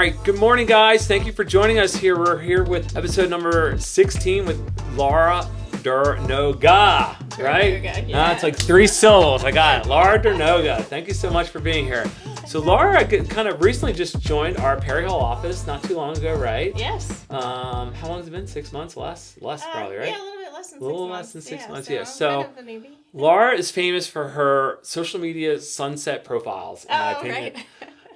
right, good morning, guys. Thank you for joining us here. We're here with episode number 16 with Laura Dernoga, right? Dernoga, yeah. It's like 3 syllables. I got it. Laura Dernoga. Thank you so much for being here. So Laura kind of recently just joined our Perry Hall office not too long ago, right? Yes. How long has it been? 6 months? Less probably, right? Yeah, a little bit less than 6 months. A little less than 6 months, yeah. I'm So kind of a newbie. Laura is famous for her social media sunset profiles, in my opinion. Right.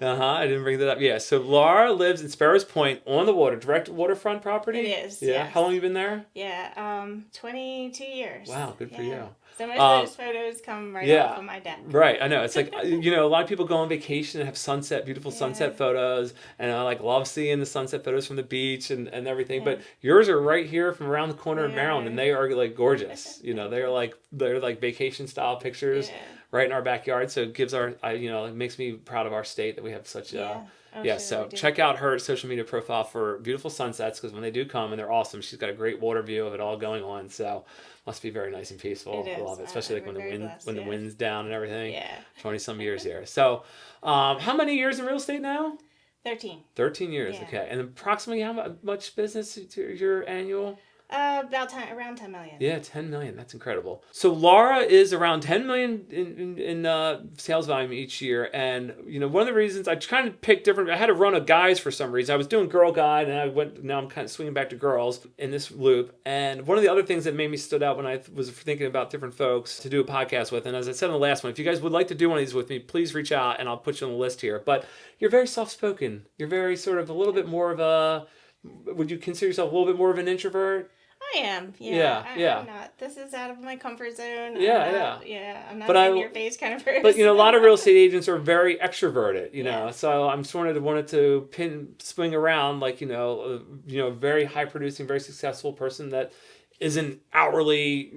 I didn't bring that up. Yeah, so Laura lives in Sparrows Point on the water, direct waterfront property? It is, Yeah. yes. How long have you been there? Yeah, 22 years. Wow, good for you. So most of those photos come right off of my deck. Right, I know. It's like, a lot of people go on vacation and have beautiful sunset photos, and I love seeing the sunset photos from the beach and everything, but yours are right here from around the corner of Maryland, and they are like gorgeous. They're like vacation style pictures. Yeah. Right in our backyard, so it gives it makes me proud of our state that we have such so check out her social media profile for beautiful sunsets, because when they do come, and they're awesome. She's got a great water view of it all going on, so must be very nice and peaceful. It is. I love it, especially when the wind's down and everything. Yeah. 20-some years here. So, how many years in real estate now? 13. 13 years, Yeah. okay. And approximately how much business is your annual? Around 10 million. Yeah, 10 million. That's incredible. So Laura is around 10 million in sales volume each year. And, one of the reasons I kind of picked different, I had to run a guys for some reason. I was doing girl guide, and now I'm kind of swinging back to girls in this loop. And one of the other things that made me stood out when I was thinking about different folks to do a podcast with, and as I said in the last one, if you guys would like to do one of these with me, please reach out and I'll put you on the list here. But you're very soft-spoken. You're very sort of a little bit more of a, would you consider yourself a little bit more of an introvert? I am. Yeah. I'm not. This is out of my comfort zone. I'm not in your face kind of person. But a lot of real estate agents are very extroverted, Yeah. So I'm sort of wanted to swing around like, a very high producing, very successful person that isn't hourly,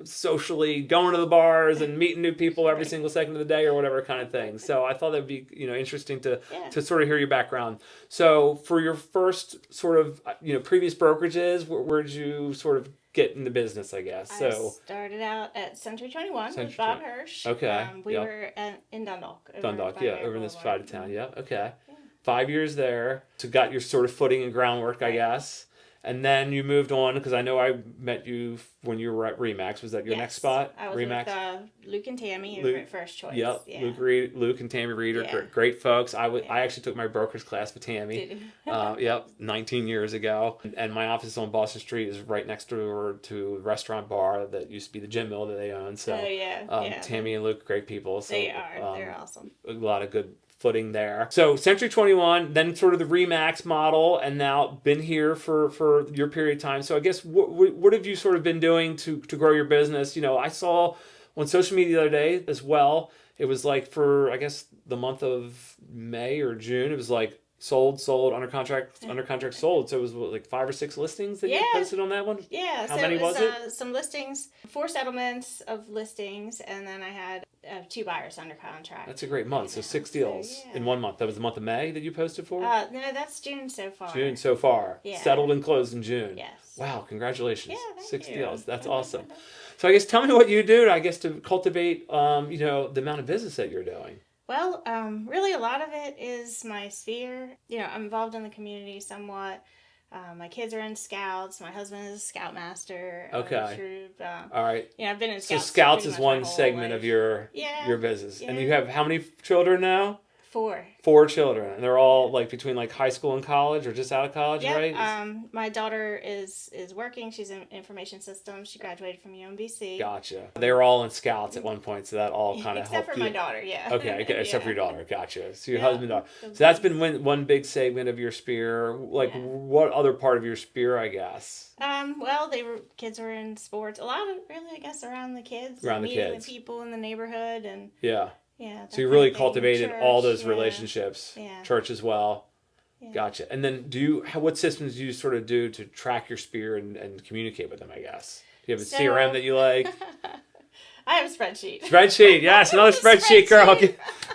socially going to the bars and meeting new people every single second of the day or whatever kind of thing. So I thought that'd be, interesting to sort of hear your background. So for your first sort of, previous brokerages, where did you sort of get in the business, I guess? I started out at Century 21 with Bob Hirsch. Okay. We were in Dundalk. Over in this side of town. Yeah. Okay. 5 years there. So got your sort of footing and groundwork, I guess. And then you moved on, because I know I met you when you were at Remax. Was that your next spot? I was Remax? With Luke and Tammy, who were first choice. Yep, yeah. Luke and Tammy Reed are great folks. I actually took my broker's class with Tammy. 19 years ago. And my office on Boston Street is right next door to a restaurant bar that used to be the gym mill that they own. So Tammy and Luke, great people. So, they are. They're awesome. A lot of good footing there. So Century 21, then sort of the Remax model, and now been here for your period of time. So I guess what have you sort of been doing to grow your business? I saw on social media the other day as well, it was like for, I guess, the month of May or June, it was like sold, under contract, sold. So it was like 5 or 6 listings that you posted on that one? Yeah. How many was it? Some listings, 4 settlements of listings, and then I had 2 buyers under contract. That's a great month. So 6 deals in 1 month. That was the month of May that you posted for? No, that's June so far. June so far. Yeah. Settled and closed in June. Yes. Wow, congratulations. Yeah, thank 6 you. deals. That's awesome. So I guess tell me what you do, I guess, to cultivate, the amount of business that you're doing. Well, really a lot of it is my sphere. I'm involved in the community somewhat. My kids are in Scouts. My husband is a Scoutmaster. Okay. Troop. All right. I've been in Scouts. So Scouts pretty is much one my whole segment life. of your business. Yeah. And you have how many children now? 4. 4 children. And they're all like between like high school and college, or just out of college, right? My daughter is working. She's in information systems. She graduated from UMBC. Gotcha. They were all in Scouts at one point, so that all kind of helped you. Except for my daughter, yeah. Okay, except for your daughter. Gotcha. So your husband, daughter. So that's been one big segment of your spear. Like, what other part of your spear, I guess? Well, kids were in sports. A lot of, really, I guess, around the kids. Around the meeting kids. the people in the neighborhood. And Yeah. So you really cultivated all those relationships. Yeah. Church as well. Yeah. Gotcha. And then what systems do you sort of do to track your spear and communicate with them, I guess? Do you have a CRM that you like? I have a spreadsheet. Spreadsheet, yes, another spreadsheet, girl.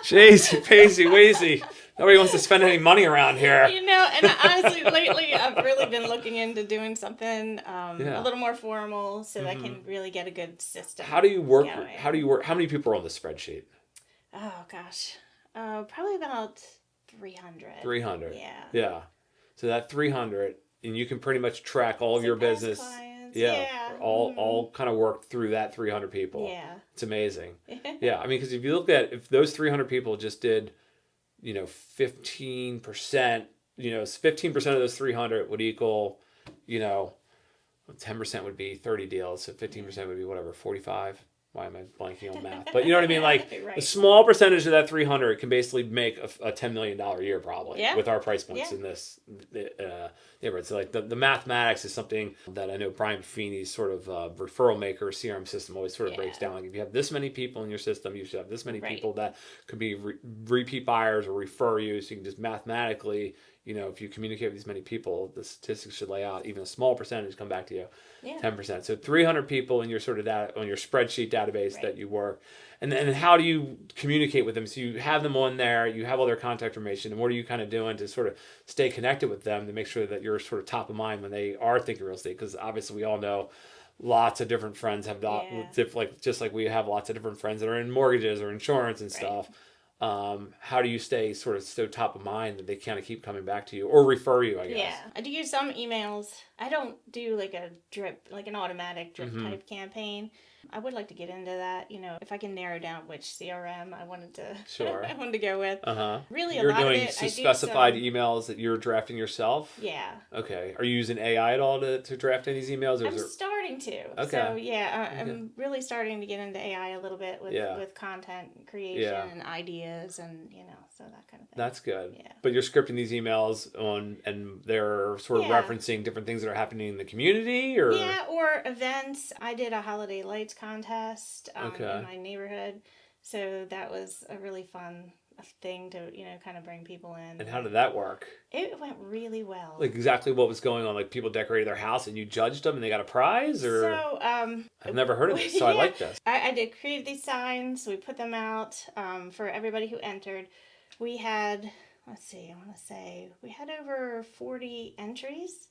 Jeez, Pacey, Weezy. Nobody wants to spend any money around here. And honestly, lately I've really been looking into doing something a little more formal so that I can really get a good system. How do you work? How many people are on the spreadsheet? Oh gosh, probably about 300. 300. Yeah. Yeah. So that 300, and you can pretty much track all of Some your past business. clients. Yeah. Yeah. All kind of work through that 300 people. Yeah. It's amazing. Yeah. I mean, because if you look at, if those 300 people just did, 15%, 15% of those 300 would equal, 10% would be 30 deals. So 15% would be whatever, 45. Why am I blanking on math? But you know what I mean? Like Right. a small percentage of that 300 can basically make a $10 million year probably with our price points in this neighborhood. So like the mathematics is something that I know Brian Feeney's sort of referral maker CRM system always sort of breaks down. Like if you have this many people in your system, you should have this many people that could be repeat buyers or refer you. So you can just mathematically, if you communicate with these many people, the statistics should lay out even a small percentage come back to you. 10%. So 300 people in your sort of data on your spreadsheet database that you work. And then how do you communicate with them? So you have them on there, you have all their contact information, and what are you kind of doing to sort of stay connected with them to make sure that you're sort of top of mind when they are thinking real estate? Because obviously we all know lots of different friends have just like we have lots of different friends that are in mortgages or insurance and stuff. How do you stay sort of so top of mind that they kind of keep coming back to you or refer you, I guess? Yeah, I do use some emails. I don't do like a drip, like an automatic drip type campaign. I would like to get into that, if I can narrow down which CRM I wanted to I wanted to go with. Really, You're a lot doing of it, specified emails that you're drafting yourself? Yeah. Okay. Are you using AI at all to draft any of these emails? Or I'm starting to. Okay. So, yeah, I'm really starting to get into AI a little bit with content creation and ideas and, so that kind of thing. That's good. Yeah. But you're scripting these emails and they're sort of referencing different things that are happening in the community? Or or events. I did a holiday lights contest in my neighborhood. So that was a really fun thing to, kind of bring people in. And how did that work? It went really well. Like exactly what was going on? Like people decorated their house and you judged them and they got a prize? Or So, I've never heard of this, so I like this. I did create these signs. We put them out for everybody who entered. We had, we had over 40 entries.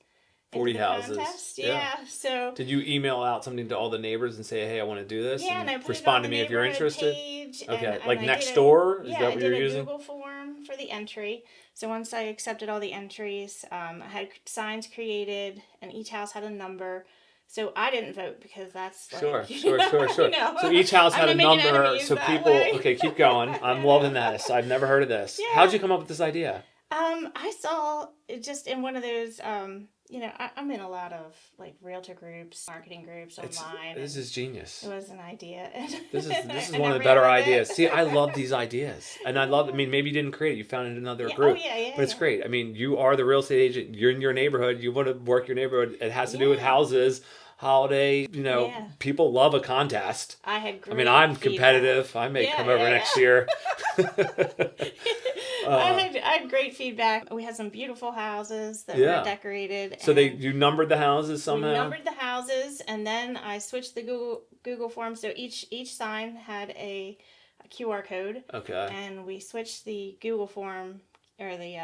40 houses. Contest. Yeah. So did you email out something to all the neighbors and say, hey, I want to do this? Yeah, and I put respond it on to the me if you're interested. Page, okay, and like I next door? Is that what you're using? I did a Google form for the entry. So once I accepted all the entries, I had signs created, and each house had a number. So I didn't vote because that's like, sure. So each house had a number. So people, way. Keep going. I'm loving this. I've never heard of this. Yeah. How'd you come up with this idea? I saw it just in one of those, I'm in a lot of like realtor groups, marketing groups online. This is genius. It was an idea. This is one of the better ideas. See, I love these ideas. And maybe you didn't create it. You found it in another group. But it's great. I mean, you are the real estate agent. You're in your neighborhood. You want to work your neighborhood. It has to do with houses. Holiday, people love a contest. I had great I'm feedback. Competitive. I may come over next year. I had great feedback. We had some beautiful houses that were decorated. So you numbered the houses somehow? We numbered the houses, and then I switched the Google form. So each sign had a QR code. Okay. And we switched the Google form, or the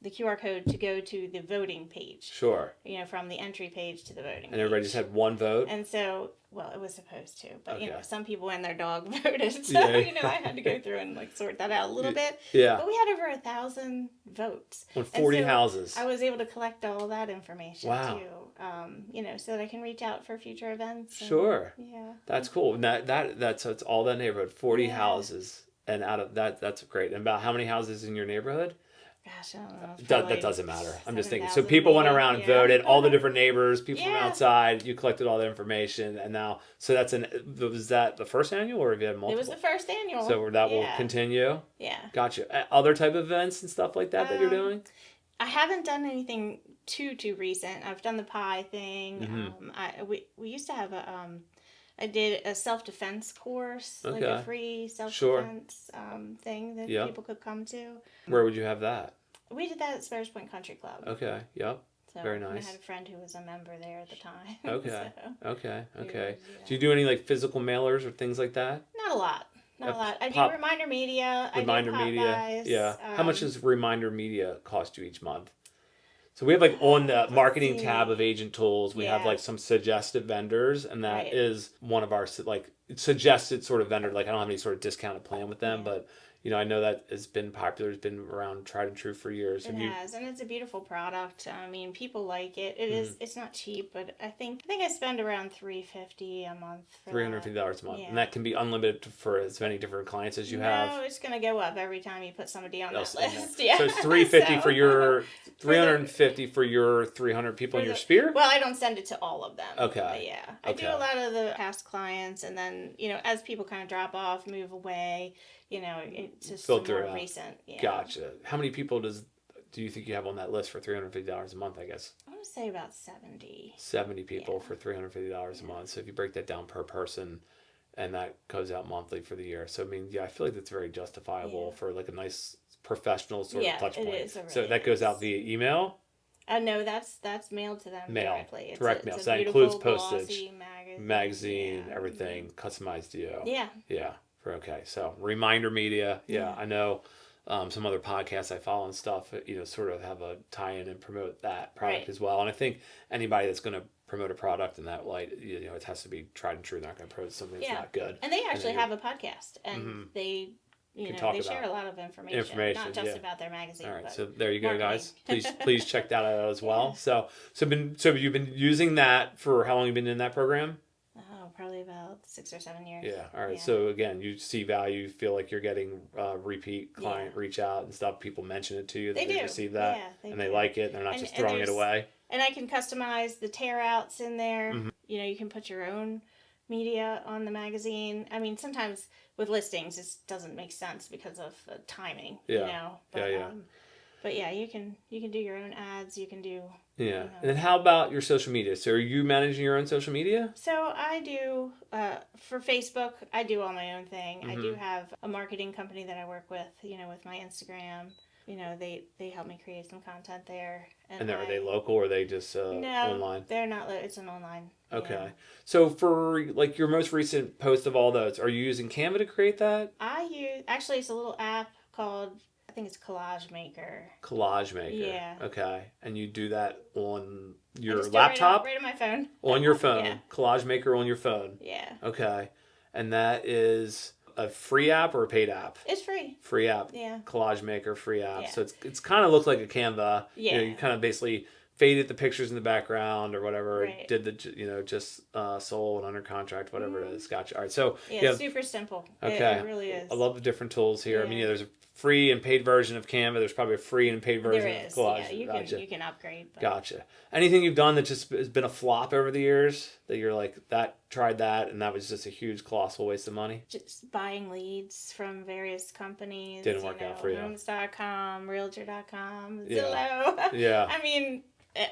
QR code to go to the voting page. Sure. From the entry page to the voting page. And everybody just had one vote? And so, it was supposed to. But, some people and their dog voted. So, I had to go through and, sort that out a little bit. Yeah. But we had over 1,000 votes. On 40 houses. I was able to collect all that information, too. So that I can reach out for future events. Sure. Yeah. That's cool. That's all that neighborhood, 40 houses. And out of that, that's great. And about how many houses in your neighborhood? Gosh, I don't know. That doesn't matter. I'm just thinking. So people went around and voted, all the different neighbors, people from outside. You collected all that information, and now, so was that the first annual, or have you had multiple? It was the first annual. So that will continue. Yeah. Gotcha. Other type of events and stuff like that you're doing. I haven't done anything too recent. I've done the pie thing. Mm-hmm. We used to have I did a self-defense course, like a free self-defense thing that people could come to. Where would you have that? We did that at Sparrows Point Country Club. Okay, yep. So, very nice. I had a friend who was a member there at the time. Okay, okay. Do you do any physical mailers or things like that? Not a lot. I do Reminder Media. Reminder I do Media. Buys. Yeah. How much does Reminder Media cost you each month? So we have on the marketing tab of Agent Tools, we have some suggested vendors, and that is one of our suggested sort of vendor. I don't have any sort of discounted plan with them, but I know that has been popular. It's been around, tried and true for years. It has, and it's a beautiful product. I mean, people like it. It is. It's not cheap, but I think I spend around $350 a month for $350 a month, yeah. And that can be unlimited for as many different clients as you have. No, it's gonna go up every time you put somebody on that list. Yeah. So it's $350 for your $350 for your 300 people in your sphere. Well, I don't send it to all of them. Okay. But yeah, I do a lot of the past clients, and then as people kind of drop off, move away, it's just filter more recent. Yeah. Gotcha. How many people do you think you have on that list for $350 a month? I guess I would say about 70. 70 people for $350 a month. So if you break that down per person, and that goes out monthly for the year. So I mean, I feel like that's very justifiable for like a nice professional sort of touch point. It is. So that goes out via email. No, that's mailed to them directly. Direct mail. So that includes postage, magazine, everything customized to you. Yeah. Yeah. So reminder media. Yeah. I know some other podcasts I follow and stuff, sort of have a tie-in and promote that product as well. And I think anybody that's going to promote a product in that light, it has to be tried and true. They're not going to promote something that's not good. And they actually have a podcast, and they they share a lot of information, not just about their magazine. All right, so there you go, guys. Please check that out as well. So you've been using that for how long? You've been in that program? Oh, probably about 6 or 7 years. Yeah. All right. Yeah. So again, you see value, feel like you're getting repeat client reach out and stuff. People mention it to you that they receive that and they like it. And they're not just throwing it away. And I can customize the tear outs in there. Mm-hmm. You can put your own media on the magazine. I mean, sometimes with listings, it doesn't make sense because of timing. But yeah, you can do your own ads. You can do. Yeah. And then how about your social media? So are you managing your own social media? So I do, for Facebook, I do all my own thing. Mm-hmm. I do have a marketing company that I work with, with my Instagram. They help me create some content there. And are they local or are they just online? No, they're not. It's an online. Okay. So for like your most recent post of all those, are you using Canva to create that? Actually, it's a little app called, I think it's Collage Maker. Collage Maker. Yeah. Okay. And you do that on your laptop? Right on my phone. On your phone. Yeah. Collage Maker on your phone. Yeah. Okay. And that is a free app or a paid app? It's free. Free app. Yeah. Collage Maker, free app. Yeah. So it's kind of looks like a Canva. Yeah. You kind of basically faded the pictures in the background or whatever. Right. Did the just sold and under contract, whatever it is. Gotcha. All right. So yeah, super simple. Okay. It really is. I love the different tools here. Yeah. I mean, there's a free and paid version of Canva. There's probably a free and paid version of Collage. Yeah, you can upgrade. But... Gotcha. Anything you've done that just has been a flop over the years that you're like, tried that and that was just a huge colossal waste of money? Just buying leads from various companies. Didn't work out for you. Homes.com, Realtor.com, Zillow. Yeah. I mean,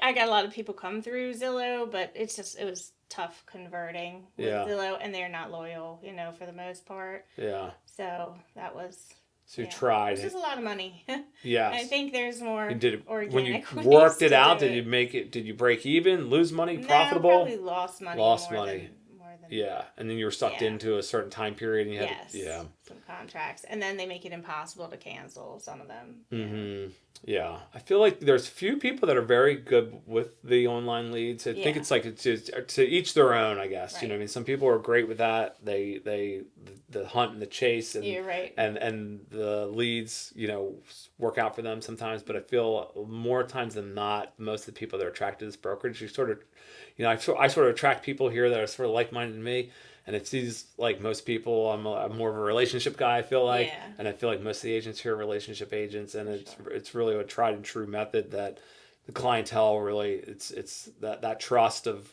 I got a lot of people come through Zillow, but it was tough converting with Zillow, and they're not loyal, for the most part. Yeah. So that was... So you tried. Which is a lot of money. Yes. I think there's more organic. When you worked it out, did you make it? Did you break even? Lose money? Profitable? No, probably lost money. Lost money. More than. Yeah, and then you were sucked into a certain time period, and you had some contracts, and then they make it impossible to cancel some of them. Mm-hmm. Yeah, I feel like there's few people that are very good with the online leads. I think it's like it's to each their own, I guess. Right. I mean, some people are great with that. They the hunt and the chase and and the leads, work out for them sometimes. But I feel more times than not, most of the people that are attracted to this brokerage, you sort of, I sort of attract people here that are sort of like-minded to me. And it's these, like most people, I'm more of a relationship guy, I feel like. Yeah. And I feel like most of the agents here are relationship agents. And it's really a tried and true method that the clientele really, it's that trust of,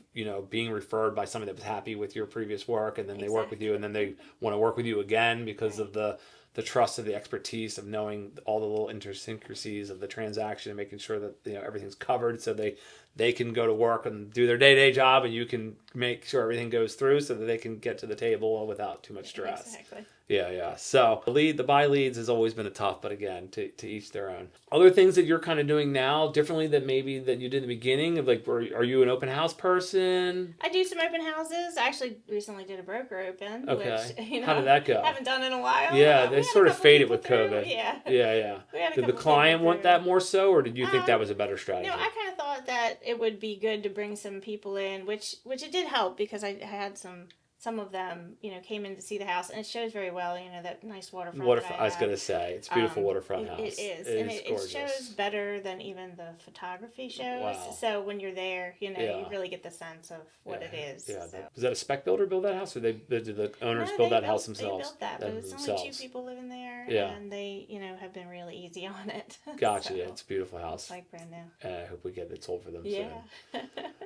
being referred by somebody that was happy with your previous work. And then they work with you and then they want to work with you again because of the trust of the expertise of knowing all the little idiosyncrasies of the transaction and making sure that, everything's covered so they can go to work and do their day-to-day job and you can make sure everything goes through so that they can get to the table without too much stress. Exactly. Yeah. So the buy leads has always been a tough, but again, to each their own. Other things that you're kind of doing now differently that maybe that you did in the beginning of like, are you an open house person? I do some open houses. I actually recently did a broker open. Okay. Which, how did that go? Haven't done in a while. Yeah, they sort of faded with COVID. Yeah. Did the client want that more so, or did you think that was a better strategy? No, I kind of thought that it would be good to bring some people in, which it did help because I had some some of them, came in to see the house, and it shows very well, that nice waterfront. I was going to say, it's a beautiful waterfront house. It is. And it shows better than even the photography shows. Wow. So when you're there, you really get the sense of what it is. Yeah. So. Was that a spec builder build that house, or did the owners build that house themselves? They built that, but it's only 2 people living there, and they, have been really easy on it. Gotcha. Yeah, it's a beautiful house. It's like brand new. I hope we get it sold for them soon. Yeah.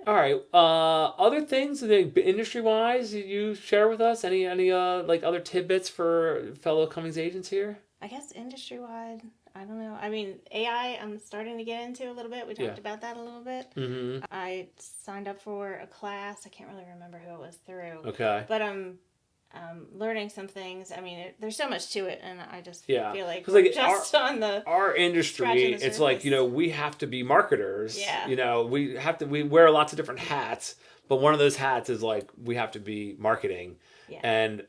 All right. Other things, industry-wise, you share with us? Any like other tidbits for fellow Cummings agents here? I guess industry-wide, I don't know. I mean, AI, I'm starting to get into a little bit. We talked about that a little bit. Mm-hmm. I signed up for a class. I can't really remember who it was through. Okay. But I'm learning some things. I mean, there's so much to it, and I just feel like just on the our industry, it's like, we have to be marketers. Yeah. We wear lots of different hats, but one of those hats is like we have to be marketing. Yeah. And,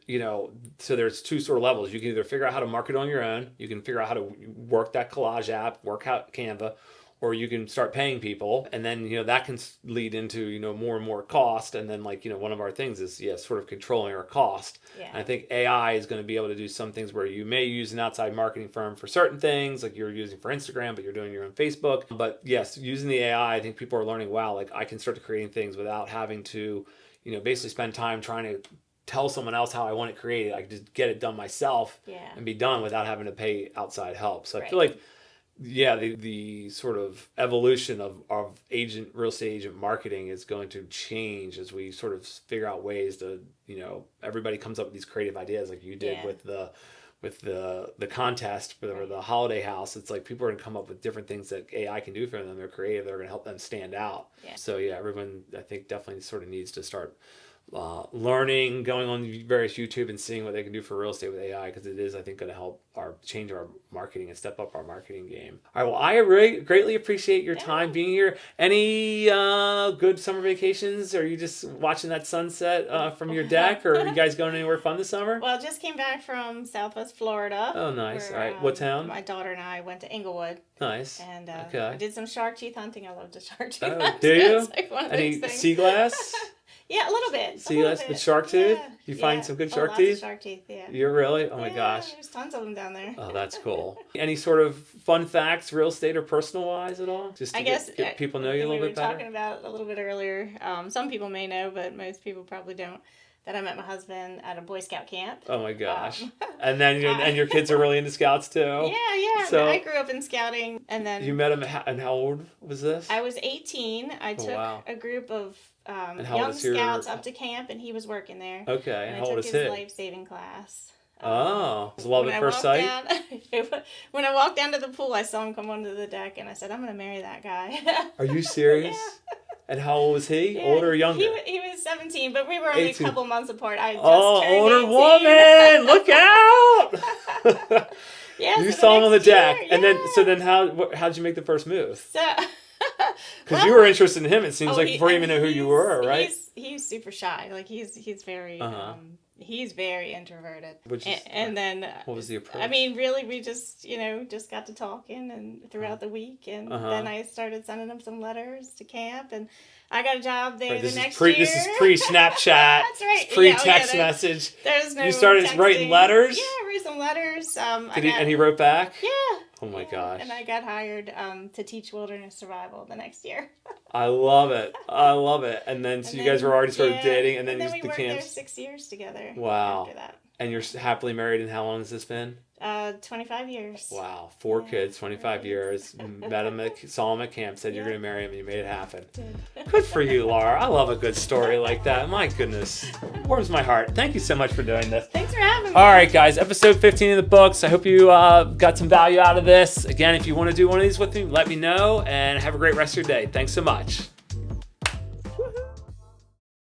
so there's 2 sort of levels. You can either figure out how to market on your own. You can figure out how to work that collage app, work out Canva, or you can start paying people. And then, that can lead into, more and more cost. And then one of our things is, sort of controlling our cost. Yeah. And I think AI is going to be able to do some things where you may use an outside marketing firm for certain things, like you're using for Instagram, but you're doing your own Facebook. But yes, using the AI, I think people are learning, wow, like I can start creating things without having to, basically spend time trying to tell someone else how I want it created. I can just get it done myself and be done without having to pay outside help. So I feel like, the sort of evolution of real estate agent marketing is going to change as we sort of figure out ways to, everybody comes up with these creative ideas like you did with the contest for the holiday house. It's like people are going to come up with different things that AI can do for them. They're creative. They're going to help them stand out. Yeah. So everyone I think definitely sort of needs to start learning, going on various YouTube and seeing what they can do for real estate with AI, because it is, I think, going to help change our marketing and step up our marketing game. All right, well, I really greatly appreciate your time being here. Any good summer vacations? Or are you just watching that sunset from your deck, or are you guys going anywhere fun this summer? Well, I just came back from Southwest Florida. Oh, nice. All right, what town? My daughter and I went to Inglewood. Nice. And I did some shark teeth hunting. I love the shark teeth. Oh, do you? It's like one of any those sea glass? Yeah, a little bit. See us with shark tooth? Yeah. You find some good shark teeth? Lots of shark teeth, yeah. You're really? Oh my gosh. There's tons of them down there. Oh, that's cool. Any sort of fun facts, real estate or personal wise at all? Just to get people know you a little bit better? We were talking about a little bit earlier. Some people may know, but most people probably don't, that I met my husband at a Boy Scout camp. Oh my gosh. And then and your kids are really into Scouts too? Yeah. So I grew up in scouting. And then you met him, and how old was this? I was 18. I took a group of young scouts up to camp, and he was working there. Okay, and how old is he? I took his life-saving class. Was love at first sight? When I walked down to the pool, I saw him come onto the deck, and I said, I'm going to marry that guy. Are you serious? Yeah. And how old was he? Yeah, older or younger? He was 17, but we were only 18. A couple months apart. I just older 18. Woman! Look out! You saw him on the deck. Yeah. And then how'd you make the first move? Because So, you were interested in him, it seems like, before you even knew who you were, right? He's super shy. Like, he's very... He's very introverted. And then... What was the approach? I mean, really, we just got to talking and throughout the week. And then I started sending him some letters to camp. And I got a job there the next year. This is pre-Snapchat. That's right. It's pre-text message. There's no You started texting. Writing letters? Yeah, I wrote some letters. And he wrote back? Yeah. Oh my gosh. And I got hired to teach wilderness survival the next year. I love it. And then you guys were already sort of dating, and then we the worked camps. there 6 years together. Wow. After that. And you're happily married, and how long has this been? 25 years. Wow, 4 kids, 25 years. Met him saw him at camp, said you're going to marry him, and you made it happen. Good for you, Laura. I love a good story like that. My goodness. Warms my heart. Thank you so much for doing this. Thanks for having me. All right, guys, episode 15 of the books. I hope you got some value out of this. Again, if you want to do one of these with me, let me know, and have a great rest of your day. Thanks so much.